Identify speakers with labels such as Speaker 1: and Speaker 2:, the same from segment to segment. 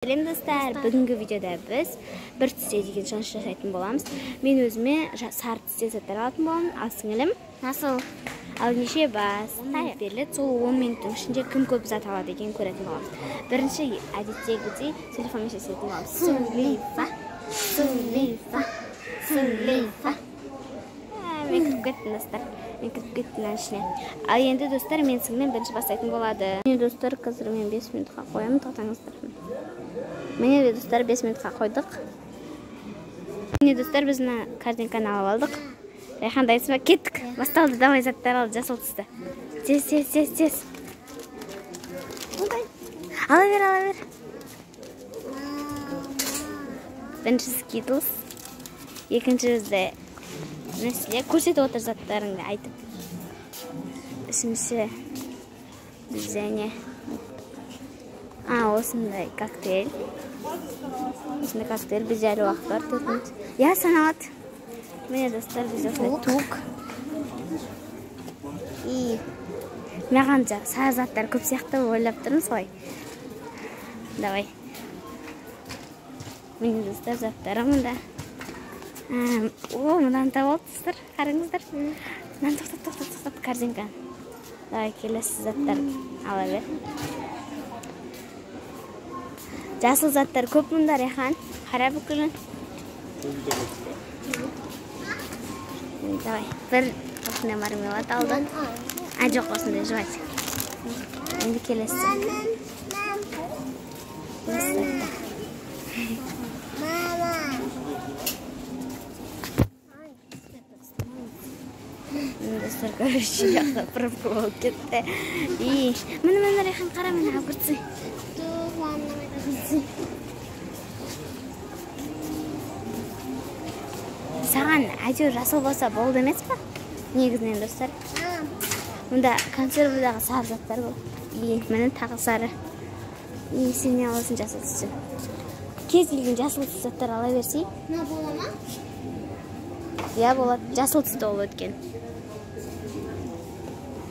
Speaker 1: Сәлем достар, бүгінгі видеода біз бір түсте деген шаш жасайтын боламыз. Мен өзіме сары түсте заттар алатын боламын. Ал сіңілім
Speaker 2: Насыл?
Speaker 1: ал неше бас беріледі, сол 10 минуттың ішінде кім көп зат алады екенін көретін боламыз. Бірінші әдеттегідей телефонмен жасайтын боламыз. Сулейфа. Мен кіріп кеттім достар. Ішіне. Ал енді достар, мен сіңілім бірінші бастайтын болады. Міне достар, қазір мен 5 минутқа қоямын, тоқтаңыздар. Міне достар, 5 минутқа қойдық. Міне достар, біз мына картинканы алып алдық. Райхан дайсыз ба? Кеттік. Басталды, давай заттар алып, жасыл түсті. Тез. Ала бер. Бірінші Skittles. Екінші бізде нәрселер. Көрсетіп отыр заттарыңды айтып. Үшінші бізде не? Осындай коктейль. Осындай коктейль бізде әлі уақыт бар. 4 минут. Я саналады. Міне достар, бізде тук. И маған сары заттар көп сияқты ойлап тұрмын солай. Давай. Міне достар, заттарым мұнда. Мұндан тауып достар, қарыңыздар. Мұндан тоқтап картинка. Давай, келесі заттар ала бер. Жасыл заттар көп мұнда, Райхан. Қара бүкілін. Давай, бір осындай мармелад алды. Жоқ, осындай жуайсы. Енді келесі. Достар, короче, жақта пробка болып кетті. Мені Райхан қара, мені огурцы. Саған әйтеуір жасыл болса болды емес па? Негізінен достар. Мұнда консервадағы сары заттар бол. Мені тағы сары. Сен не аласың жасыл түсті? Кез келген жасыл түсті заттар ала берсей?
Speaker 2: Бола ма?
Speaker 1: Я болады. Жасыл түсті ол өткен.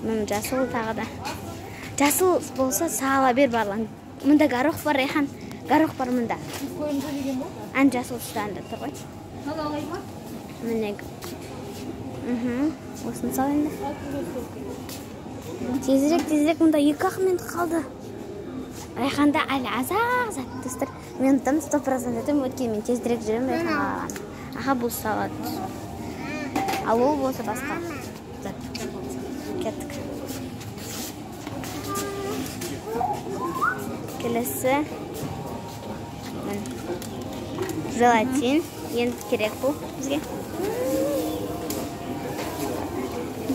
Speaker 1: Мұны жасыл тағы да. Жасыл болса сала бер барлан. Мұнда горох бар, Райхан. Горох бар мұнда. Жасыл түсті анда тұр ғой. Міне. Осыны сал енді. Тезірек, мұнда 2 минут қалды. Райханда әлі азақ зат достар. Мен ұтым 100% өтім өткен, мен тезірек жүрем Райханға алған. Аға бұл салады. Ал ол болса басқа зат. Кеттік. Келесі. Желатин. Енді керек бұл бізге.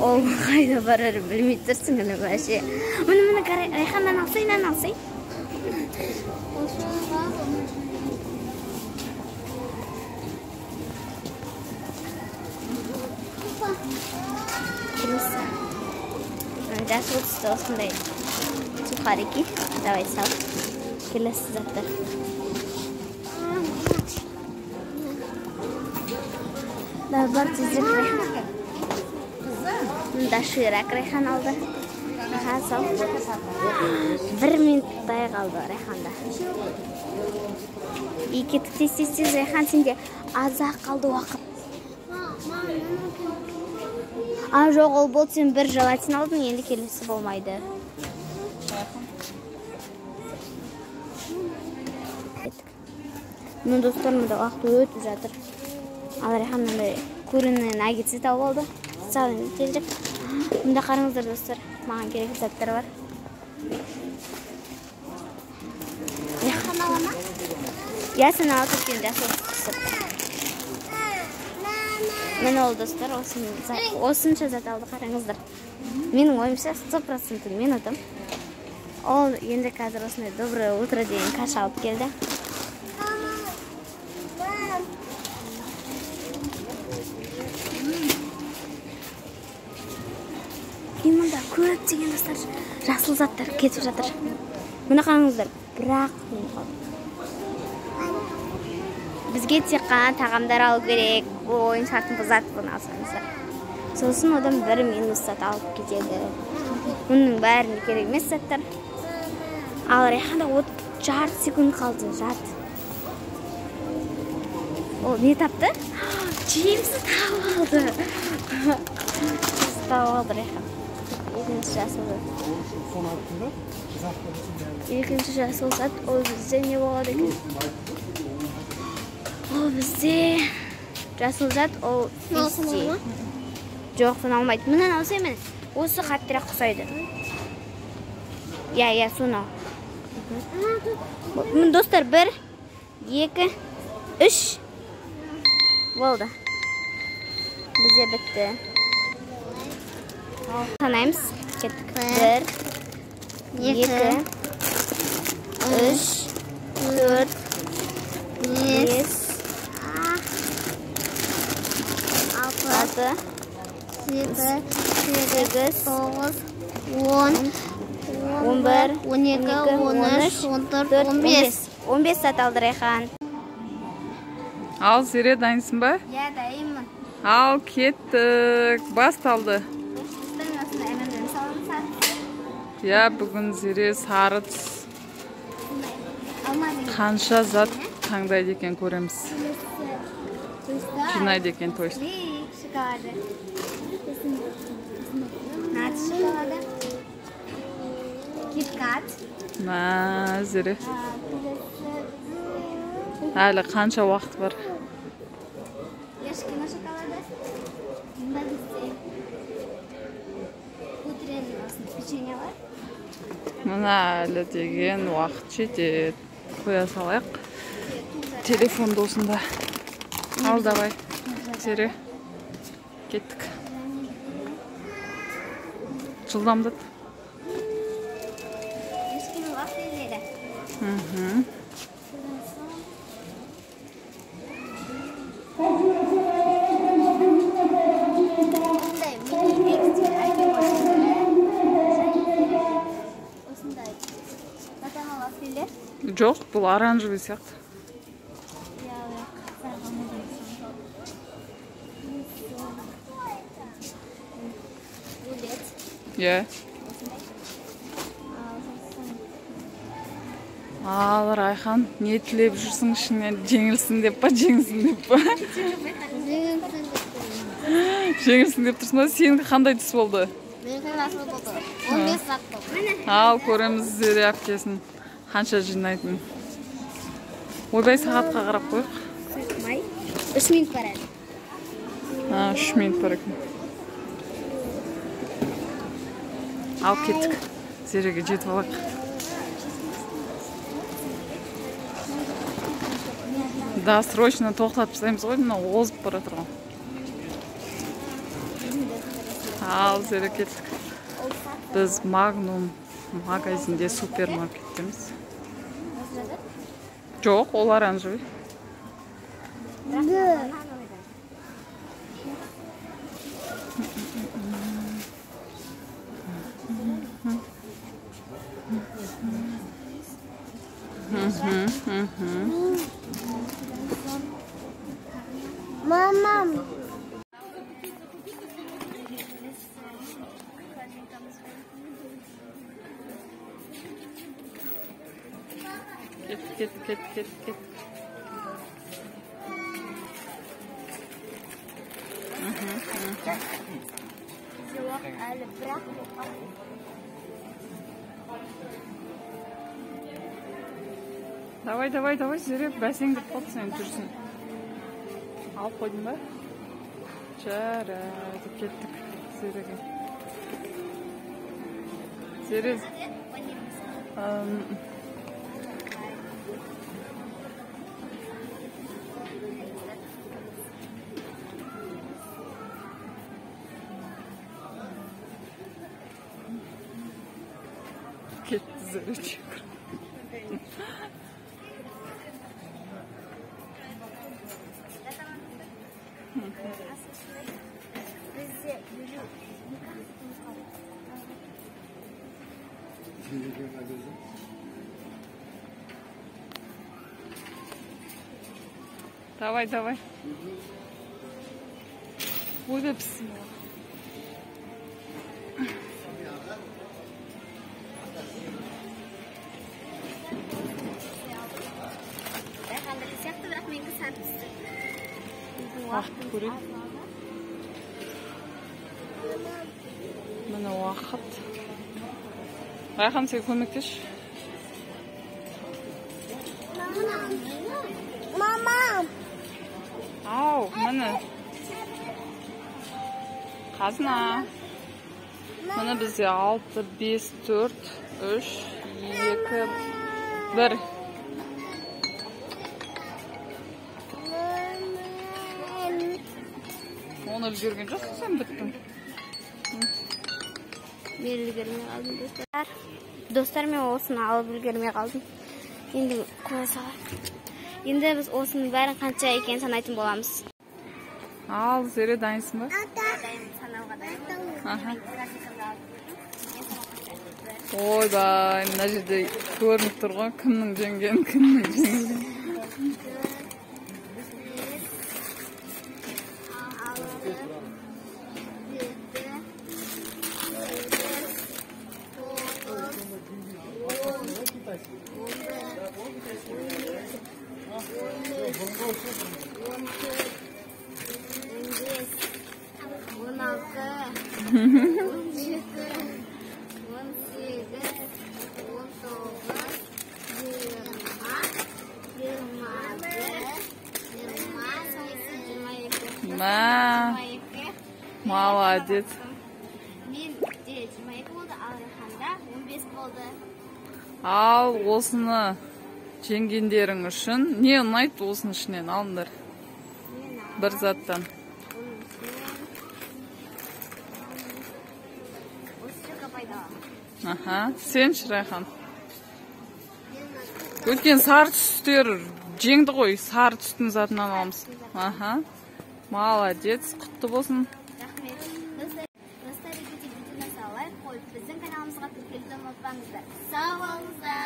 Speaker 1: Ол қайда барар білмей тұрсың әлі бәше. Мұны Райханнан алсай. Келесі. Жасыл түсті осындай сухарики. Давай сал. Келесі заттар. Бар тезірек Райхан. Мұнда ширақ Райхан алды. Сал. 1 минуттай қалды Райханда. Кеттік тез Райхан, сенде азақ қалды уақыт. Жоқ, ол болды, сен бір желатин алдың, енді келесі болмайды. Мұны достар, мұнда уақыт өтіп жатыр. Ал Райханнан көрінен агитсіз тауып алды. Сал енді тезірек. Мұнда қарыңыздар достар, маған керек заттар бар.
Speaker 2: Райхан ала ма?
Speaker 1: Я сен алып өткен жасыл түсіп. Мен ол достар, осынша зат алды қараңыздар. Менің ойымша 100% мен ұтым. Ол енді қазір осындай доброе утро деген каш алып келді. Мұнда көп деген достар, жасыл заттар кетіп жатыр. Мұны қараңыздар, бірақ бізге тек қана тағамдар алу керек. Ойын шартын бұзат бұны алсаңыздар. Сосын одан 1 минут зат алып кетеді. Мұның бәріне керек емес заттар. Ал Райханда Жарты секунд қалды, жарты. О, не тапты? Джеймсті тауып алды. Тауып алды, Райхан. Екінші жасыл зат. Ол бізде не болады екен? Ол бізде жасыл зат, ол бесте. Жоқ, соны алмайды. Мұнан алса емен, осы қаттырақ құсайды. Я, соны ал. Достар, 1, 2, 3. Болды. Бізде бітті. Санаймыз. Кеттік. 1, 2, 3, 4, 5, 6, 7, 8, 9, 10, 11, 12, 13, 14, 15. 15 сәт алды Райхан.
Speaker 3: Ал, Зере, дайынсың ба?
Speaker 1: Я, дайынмын.
Speaker 3: Ал, кеттік. Басталды. Я, бүгін Зере сары түс. Қанша зат таңдайды екен көреміз. Жинайды екен тойсы.
Speaker 1: Шоколады. Нат шоколады. Киткат.
Speaker 3: Зере. Әлі қанша уақыт бар?
Speaker 1: Яшкино шоколады. Утренний печенье бар.
Speaker 3: Мына әлі деген уақыт жетеді. Қоя салайық. Телефон досында. Ал, давай. Зере. Кеттік. Жылдамдат.
Speaker 1: Яшкино уақыт еледі.
Speaker 3: Жоқ, бұл оранжевый сияқты. Иә. Ал, Райхан, не тілеп жүрсің ішінен? Жеңілсін деп па, жеңілсін деп па? Жеңілсін деп тұрсың ба? Сенікі қандай түс болды?
Speaker 2: Менікі жасыл болды. 15 сағат болды.
Speaker 3: Ал, көреміз Зере әпкесін қанша жинайтын. Ойбай, сағатқа қарап қойық.
Speaker 1: 3 минут бар әлі.
Speaker 3: 3 минут бар екен. Ал, кеттік. Зереге жетіп алайық. Да, срочно тоқтатып тастаймыз ғой, мына озып бара тұрған. Ал, Зере, кеттік. Біз Магнум магазинде, супермаркеттеміз. Жоқ, ол оранжевый.
Speaker 2: Мамам.
Speaker 3: Кет.
Speaker 1: Әлі бірақ.
Speaker 3: Давай, Зере, бәсеңдіп қалды сен жүрсің. Алып қойдың ба? Жарайды, кеттік Зереге. Зере. Кетті Зере чекір. Давай. Ой, бепсің. уақыт көрейік. Міне уақыт. Райхан, сен көмектеш.
Speaker 2: Мама.
Speaker 3: Ау, міне. Қазына. Міне бізде 6, 5, 4, 3, 2, 1. Оны үлгерген жоқсың, сен біттің.
Speaker 1: Мен үлгермей қалдым, достар. Достар, мен осыны алып үлгермей қалдым. Енді қоя салайық. Енді біз осының бәрін қанша екенін санайтын боламыз.
Speaker 3: Ал, Зере, дайынсың ба?
Speaker 1: Дайын, санауға дайын.
Speaker 3: Ойбай, мына жерде көрініп тұр ғой, кімнің жеңгені, кімнің жеңгені. Ма, молодец.
Speaker 1: Мен 22 болды, ал Райханда 15 болды.
Speaker 3: Ал, осыны жеңгендерің үшін не ұнайды осының ішінен алыңдар? Бір заттан. Аха, сен Райхан. Өткен сары түстер жеңді ғой, сары түстің затынан аламыз. Аха, молодец, құтты болсын.
Speaker 1: Рахмет. Достар, видеоны лайк қойып, біздің каналымызға тіркелуді ұмытпаңыздар. Сау болыңыздар.